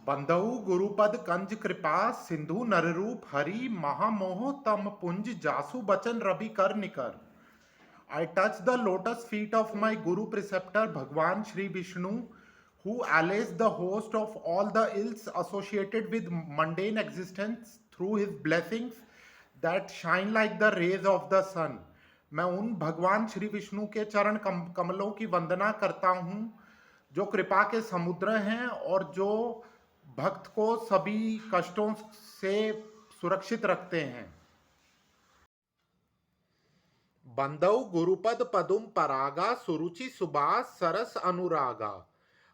बंदऊ गुरुपद कंज कृपा सिंधु नररूप हरि महामोह तम पुंज जासु बचन रवि कर निकर. I touch the lotus feet of my Guru preceptor Bhagwan Shri Vishnu, who allays the host of all the ills associated with mundane existence through his blessings that shine like the rays of the sun. मैं उन भगवान श्री विष्णु के चरण कमलों की वंदना करता हूँ जो कृपा के समुद्र हैं और जो भक्त को सभी कष्टों से सुरक्षित रखते हैं. बंदौ गुरुपद पदुम परागा सुरुचि सुबास सरस अनुरागा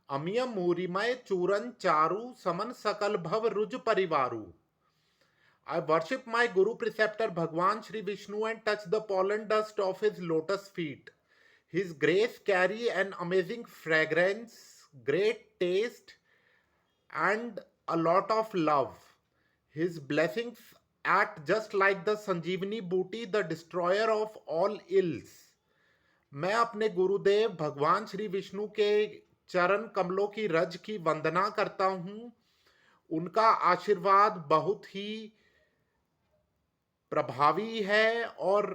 अमिय मूरिमय चूरन चारु समन सकल भव रुज परिवारु. I worship my Guru preceptor Bhagwan Shri Vishnu and touch the pollen dust of his lotus feet. His grace carry an amazing fragrance, great taste, and a lot of love. His blessings act just like the Sanjeevani booty, the destroyer of all ills. मैं अपने गुरुदेव भगवान श्री विष्णु के चरण कमलों की रज की वंदना करता हूँ. उनका आशीर्वाद बहुत ही प्रभावी है और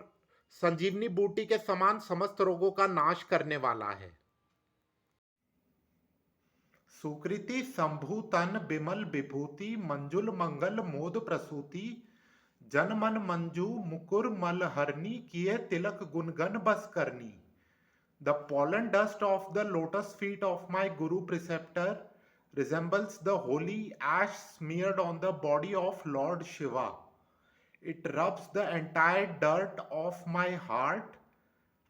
संजीवनी बूटी के समान समस्त रोगों का नाश करने वाला है. सुकृति शंभु तन बिमल विभूति मंजुल मंगल मोद प्रसूति जन मन मंजू मुकुर मल हरनी किए तिलक गुनगन बस करनी. The pollen dust of the lotus feet of my Guru preceptor resembles the holy ash smeared on the body of Lord Shiva. It rubs the entire dirt off my heart,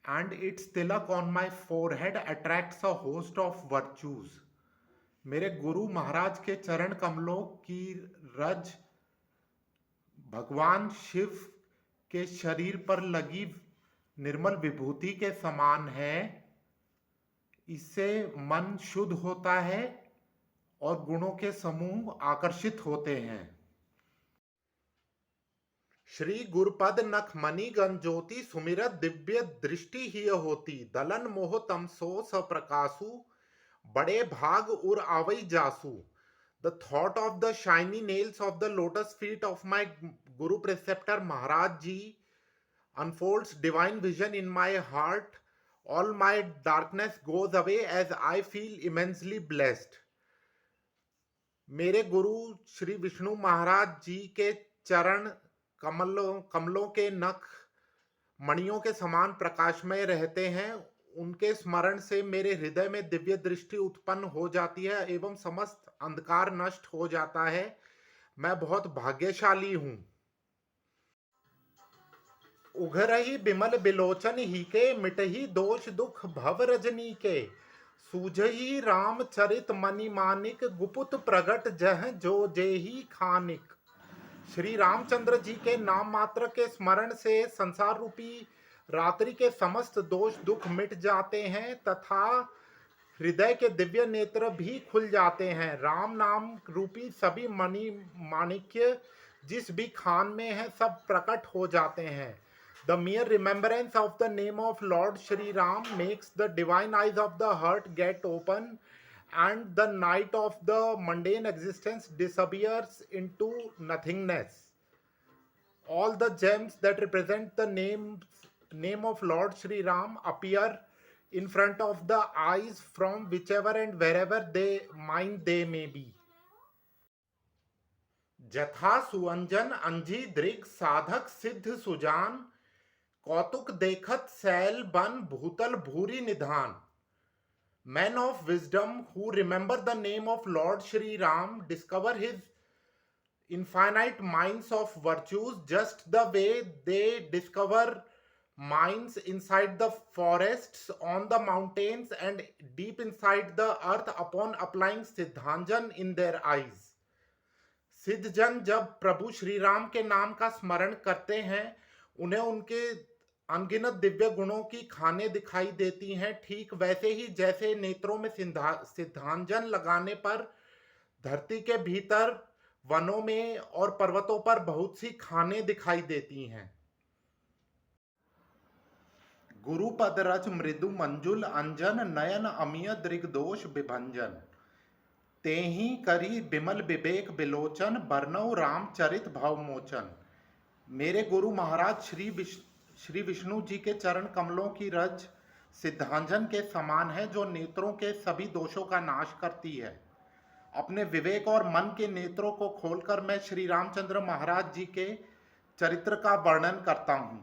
and its tilak on my forehead attracts a host of virtues. मेरे गुरु महाराज के चरण कमलों की रज भगवान शिव के शरीर पर लगी निर्मल विभूति के समान है. इससे मन शुद्ध होता है और गुणों के समूह आकर्षित होते हैं. श्री गुरुपद नख मणि गंजोति सुमिरत दिव्य दृष्टि ही होती दलन मोह तमसो सप्रकाशु बड़े भाग उर आवई जासु. The thought of the shiny nails of the lotus feet of my Guru preceptor Maharaj Ji unfolds divine vision in my heart. All my darkness goes away as I feel immensely blessed. मेरे गुरु श्री विष्णु महाराज जी के चरण कमलों के नख मणियों के समान प्रकाशमय रहते हैं. उनके स्मरण से मेरे हृदय में दिव्य दृष्टि उत्पन्न हो जाती है एवं समस्त अंधकार नष्ट हो जाता है. मैं बहुत भाग्यशाली हूं. उघरही बिमल बिलोचन ही के मिटही दोष दुख भव रजनी के सूझही राम चरित मणि मानिक गुपुत प्रगट जह जो जेही खानिक. श्री रामचंद्र जी के नाम मात्र के स्मरण से संसार रूपी रात्रि के समस्त दोष दुख मिट जाते हैं तथा हृदय के दिव्य नेत्र भी खुल जाते हैं. राम नाम रूपी सभी मणि माणिक्य जिस भी खान में है सब प्रकट हो जाते हैं. The mere remembrance of the name of Lord Shri Ram makes the divine eyes of the heart get open and the night of the mundane existence disappears into nothingness. All the gems that represent the name of Lord Shri Ram appear in front of the eyes from whichever and wherever they may be. जथा सुअंजन अंजी दृग साधक सिद्ध सुजान कौतुक देखत cell बन भूतल भूरी निधान. Men of wisdom who remember the name of Lord Shri Ram discover his infinite mines of virtues just the way they discover mines inside the forests, on the mountains, and deep inside the earth upon applying सिद्धांजन in their eyes. सिद्धजन जब प्रभु श्री राम के नाम का स्मरण करते हैं उन्हें उनके अनगिनत दिव्य गुणों की खानें दिखाई देती हैं. ठीक वैसे ही जैसे नेत्रों में सिद्धांजन लगाने पर धरती के भीतर वनों में और पर्वतों पर बहुत सी खानें दिखाई देती हैं. गुरुपद रज मृदु मंजुल अंजन नयन अमिय दृग दोष विभंजन. तेहि करी बिमल विवेक बिलोचन, बरनऊ रामचरित भवमोचन। मेरे गुरु महाराज श्री विष्णु जी के चरण कमलों की रज सिद्धांजन के समान है, जो नेत्रों के सभी दोषों का नाश करती है। अपने विवेक और मन के नेत्रों को खोलकर मैं श्री रामचंद्र महाराज जी के चरित्र का वर्णन करता हूँ।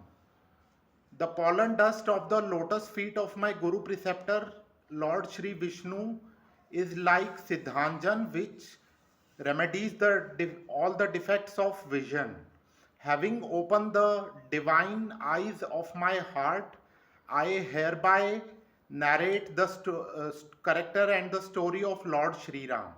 The pollen dust of the lotus feet of my Guru preceptor, Lord Shri Vishnu, is like Siddhanjan, which remedies all the defects of vision. Having opened the divine eyes of my heart, I hereby narrate the character and the story of Lord Shri Ram.